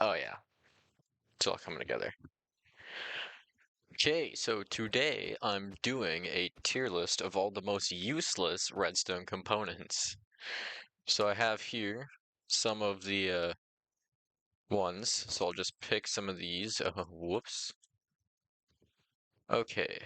Oh yeah, it's all coming together. Okay, so today I'm doing a tier list of all the most useless redstone components. So I have here some of the ones, so I'll just pick some of these. Whoops. Okay,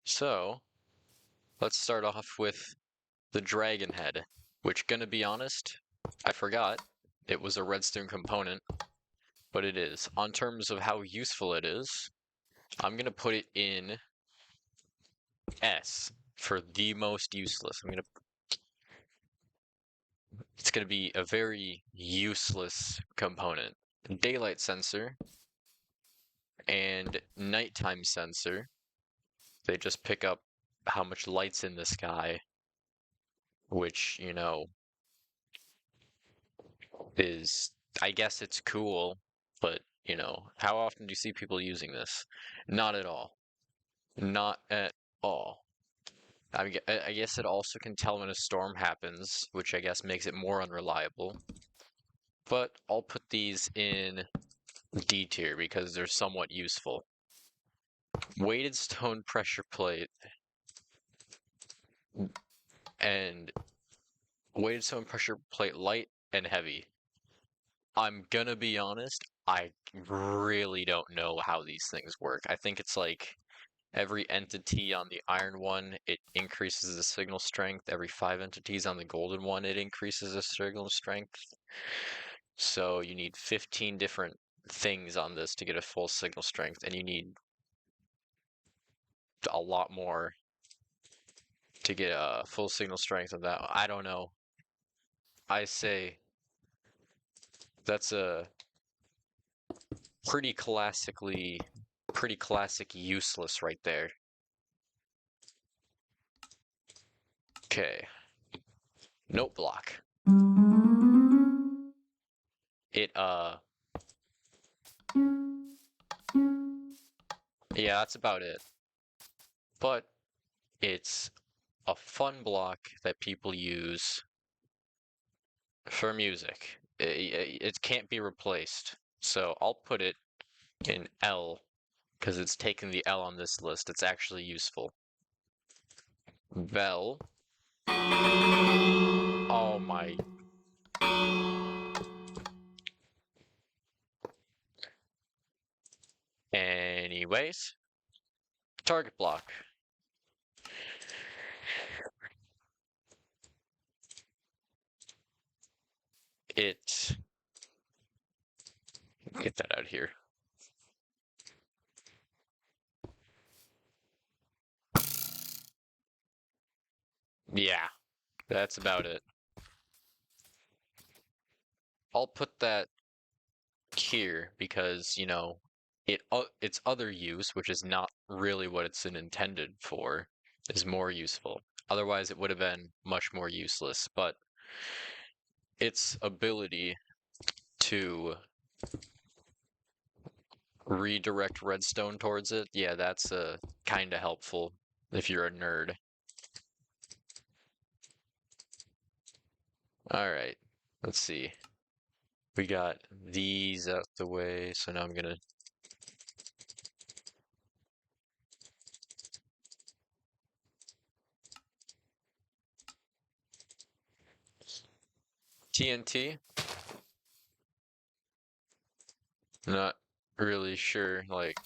so let's start off with the dragon head, which, gonna be honest, I forgot it was a redstone component, but it is. On terms of how useful it is, I'm gonna put it in S for the most useless. It's gonna be a very useless component. Daylight sensor and nighttime sensor. They just pick up how much light's in the sky, which, is, I guess it's cool, but, how often do you see people using this? Not at all. Not at all. I guess it also can tell when a storm happens, which I guess makes it more unreliable. But I'll put these in D tier because they're somewhat useful. Weighted stone pressure plate and weighted stone pressure plate light and heavy. I'm gonna be honest, I really don't know how these things work. I think it's like every entity on the iron one, it increases the signal strength. Every 5 entities on the golden one, it increases the signal strength. So you need 15 different things on this to get a full signal strength, and you need a lot more to get a full signal strength of that. I don't know. I say that's a pretty classic useless right there. Okay. Note block. It yeah, that's about it. But it's a fun block that people use for music. It can't be replaced. So I'll put it in L because it's taken the L on this list. It's actually useful. Bell. Oh my. Anyways, target block. It. Get that out here. Yeah, that's about it. I'll put that here because, its other use, which is not really what it's intended for, is more useful. Otherwise, it would have been much more useless, but its ability to redirect redstone towards it, yeah, that's kind of helpful if you're a nerd. All right, let's see. We got these out the way, so now I'm gonna TNT. Not really sure, like,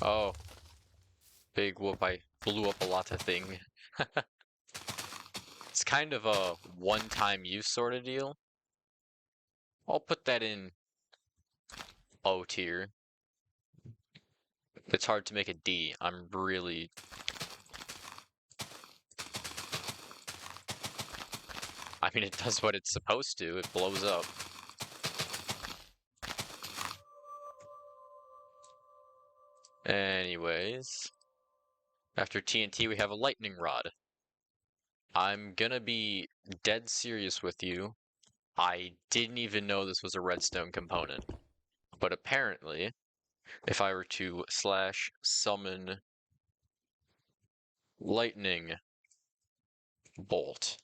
oh, big whoop, I blew up a lot of thing. It's kind of a one-time use sort of deal. I'll put that in O tier. It's hard to make a D. I mean, it does what it's supposed to. It blows up. Anyways, after TNT, we have a lightning rod. I'm gonna be dead serious with you. I didn't even know this was a redstone component. But apparently, if I were to slash summon lightning bolt,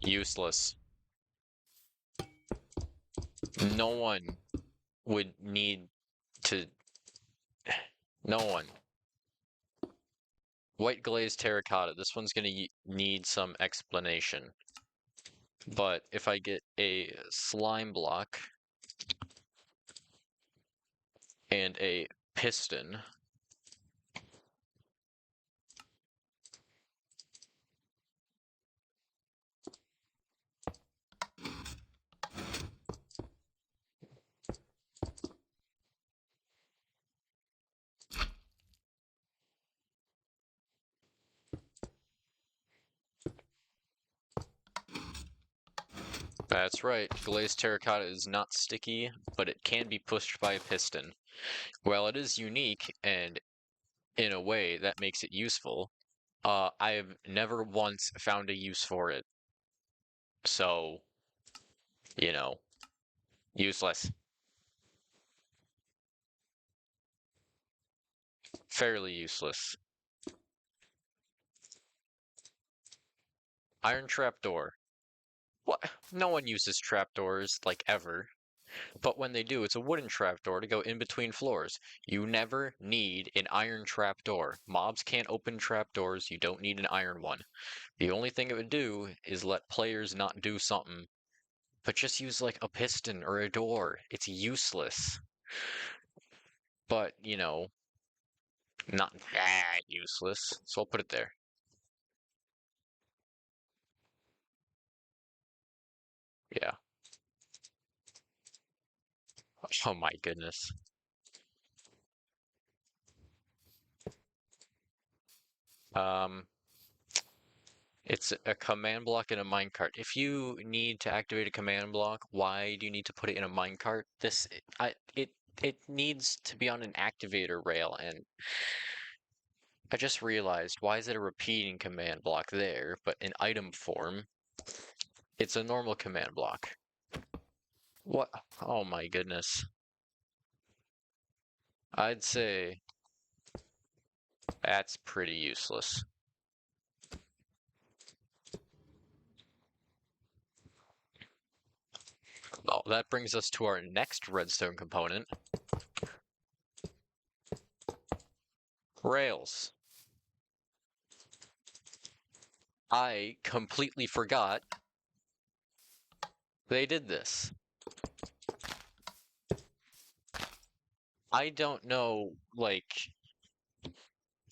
Useless. No one would need to. No one. White glazed terracotta. This one's gonna need some explanation. But if I get a slime block and a piston, that's right, glazed terracotta is not sticky, but it can be pushed by a piston. While it is unique, and in a way that makes it useful, I have never once found a use for it. So, you know, useless. Fairly useless. Iron trapdoor. What? No one uses trapdoors, like, ever. But when they do, it's a wooden trapdoor to go in between floors. You never need an iron trapdoor. Mobs can't open trapdoors, you don't need an iron one. The only thing it would do is let players not do something. But just use, like, a piston or a door. It's useless. But, not that useless. So I'll put it there. Yeah. Oh my goodness. Um, it's a command block in a minecart. If you need to activate a command block, why do you need to put it in a minecart? It needs to be on an activator rail, and I just realized, why is it a repeating command block there, but in item form, it's a normal command block. What? Oh my goodness. I'd say that's pretty useless. Oh, that brings us to our next redstone component. Rails. I completely forgot they did this. I don't know, like,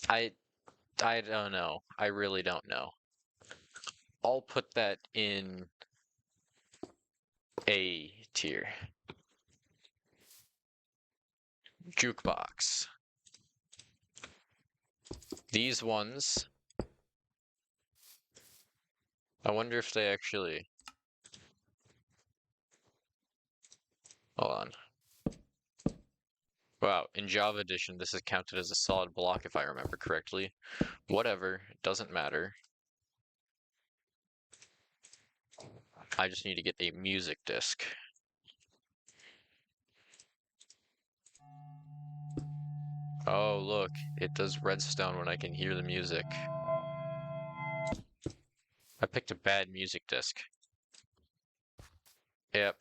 I I don't know. I really don't know. I'll put that in A tier. Jukebox. These ones, I wonder if they actually... Hold on. Wow, in Java Edition, this is counted as a solid block if I remember correctly. Whatever, it doesn't matter. I just need to get a music disc. Oh, look, it does redstone when I can hear the music. I picked a bad music disc. Yep.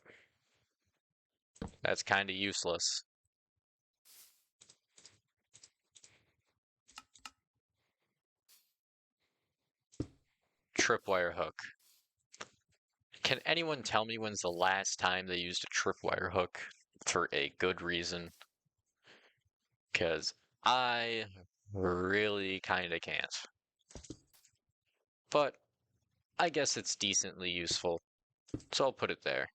That's kinda useless. Tripwire hook. Can anyone tell me when's the last time they used a tripwire hook for a good reason? Because I really kinda can't. But I guess it's decently useful, so I'll put it there.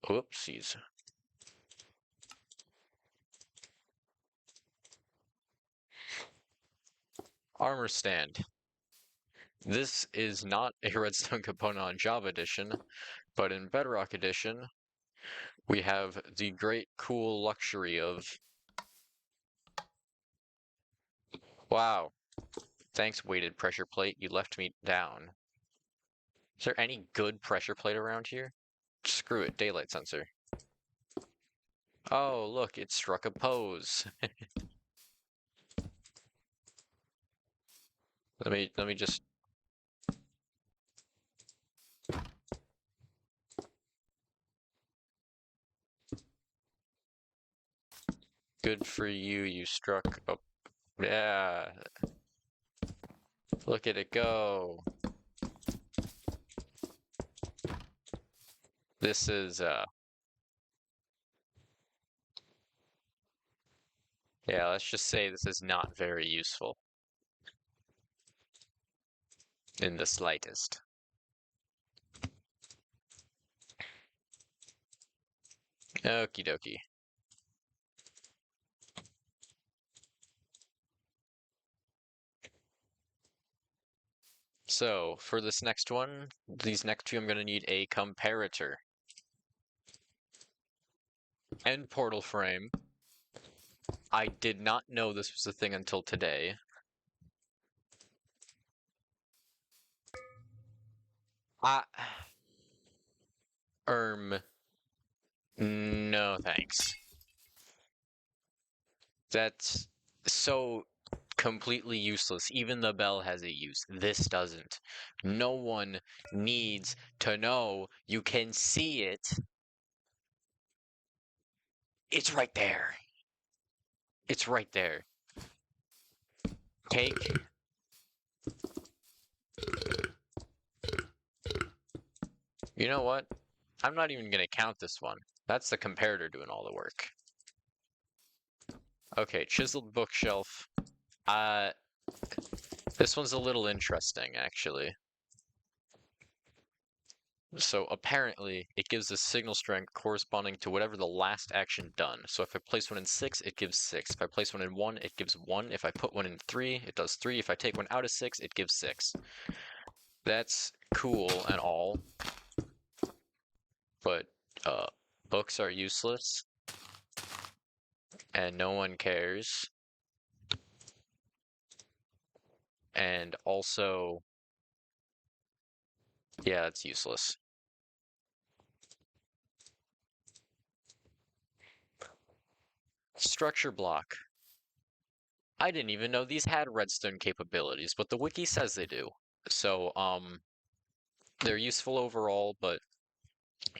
Oopsies. Armor stand. This is not a redstone component on Java Edition, but in Bedrock Edition, we have the great cool luxury of... Wow. Thanks, weighted pressure plate. You left me down. Is there any good pressure plate around here? Screw it, daylight sensor. Oh, look, it struck a pose. Let me just good for you, you struck. Oh, yeah. Look at it go. This is yeah, let's just say this is not very useful in the slightest. Okie dokie. So, for this next one, these next two I'm going to need a comparator. And portal frame. I did not know this was a thing until today. I... No thanks. That's so completely useless. Even the bell has a use. This doesn't. No one needs to know. You can see it. It's right there. It's right there. Take. You know what? I'm not even going to count this one. That's the comparator doing all the work. Okay, chiseled bookshelf. Uh, this one's a little interesting, actually. So apparently, it gives a signal strength corresponding to whatever the last action done. So if I place one in 6, it gives 6. If I place one in 1, it gives 1. If I put one in 3, it does 3. If I take one out of 6, it gives 6. That's cool and all, but books are useless, and no one cares. And also, yeah, it's useless. Structure block. I didn't even know these had redstone capabilities, but the wiki says they do. So, they're useful overall, but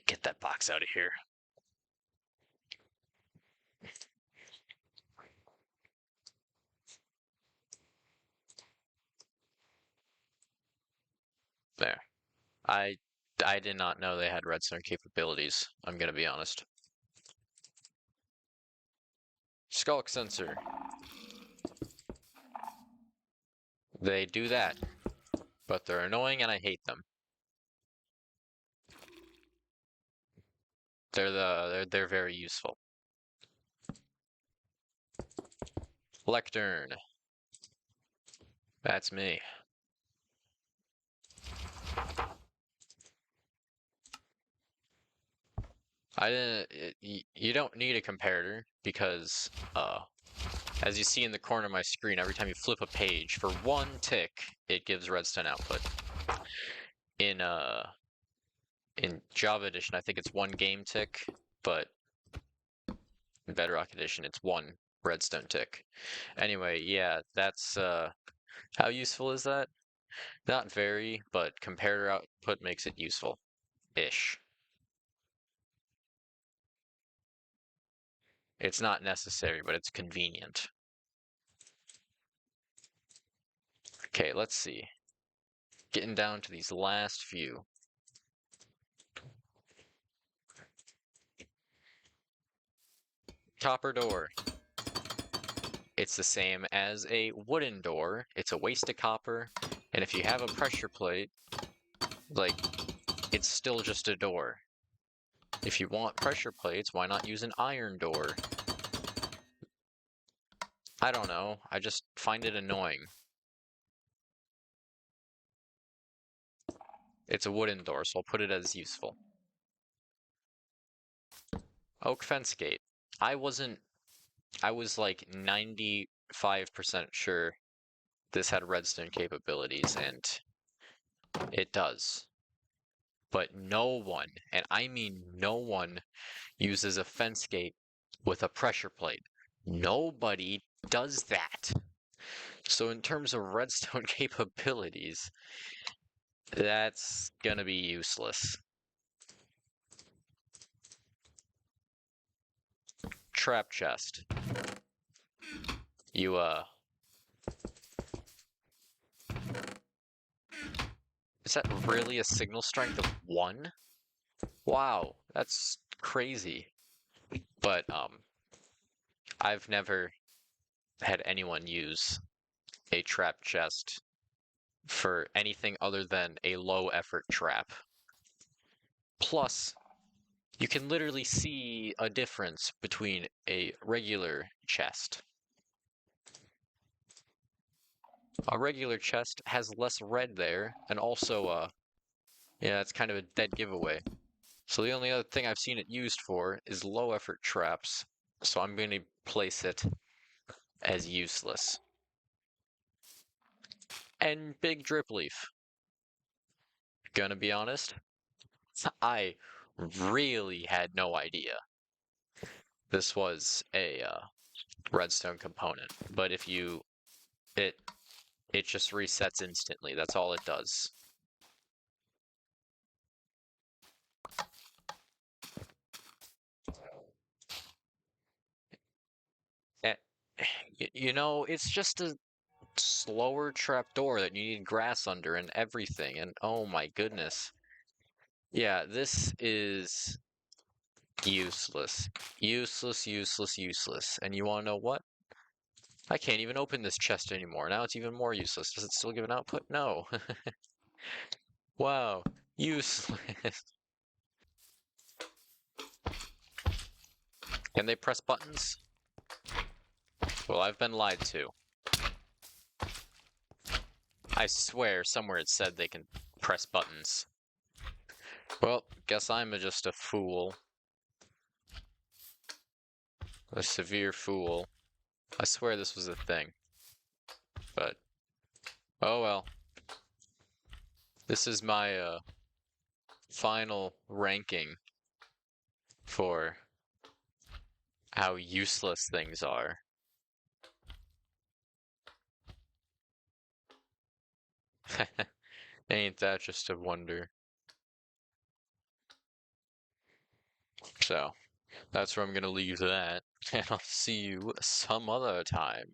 get that box out of here. There. I did not know they had redstone capabilities, I'm gonna be honest. Skulk sensor. They do that, but they're annoying and I hate them. They're very useful. Lectern. That's me. I didn't. You don't need a comparator because, as you see in the corner of my screen, every time you flip a page for 1 tick, it gives redstone output. In in Java Edition, I think it's 1 game tick, but in Bedrock Edition, it's 1 redstone tick. Anyway, yeah, that's how useful is that? Not very, but comparator output makes it useful-ish. It's not necessary, but it's convenient. Okay, let's see. Getting down to these last few. Copper door. It's the same as a wooden door. It's a waste of copper, and if you have a pressure plate, like, it's still just a door. If you want pressure plates, why not use an iron door? I don't know. I just find it annoying. It's a wooden door, so I'll put it as useful. Oak fence gate. I was like 95% sure this had redstone capabilities, and it does. But no one, and I mean no one, uses a fence gate with a pressure plate. Nobody does that. So in terms of redstone capabilities, that's gonna be useless. Trap chest. You, is that really a signal strength of 1? Wow, that's crazy. But, I've never had anyone use a trap chest for anything other than a low effort trap. Plus, you can literally see a difference between a regular chest. A regular chest has less red there, and also, yeah, it's kind of a dead giveaway. So the only other thing I've seen it used for is low effort traps, so I'm going to place it as useless. And big drip leaf. Gonna be honest, I really had no idea this was a redstone component. But if you it it just resets instantly. That's all it does. Eh, You know, it's just a slower trapdoor that you need grass under and everything. And oh my goodness. Yeah, this is useless. Useless, useless, useless. And you want to know what? I can't even open this chest anymore. Now it's even more useless. Does it still give an output? No. Wow. Useless. Can they press buttons? Well, I've been lied to. I swear somewhere it said they can press buttons. Well, guess I'm just a fool. A severe fool. I swear this was a thing. But, oh well. This is my, final ranking for how useless things are. Ain't that just a wonder? So, that's where I'm gonna leave that, and I'll see you some other time.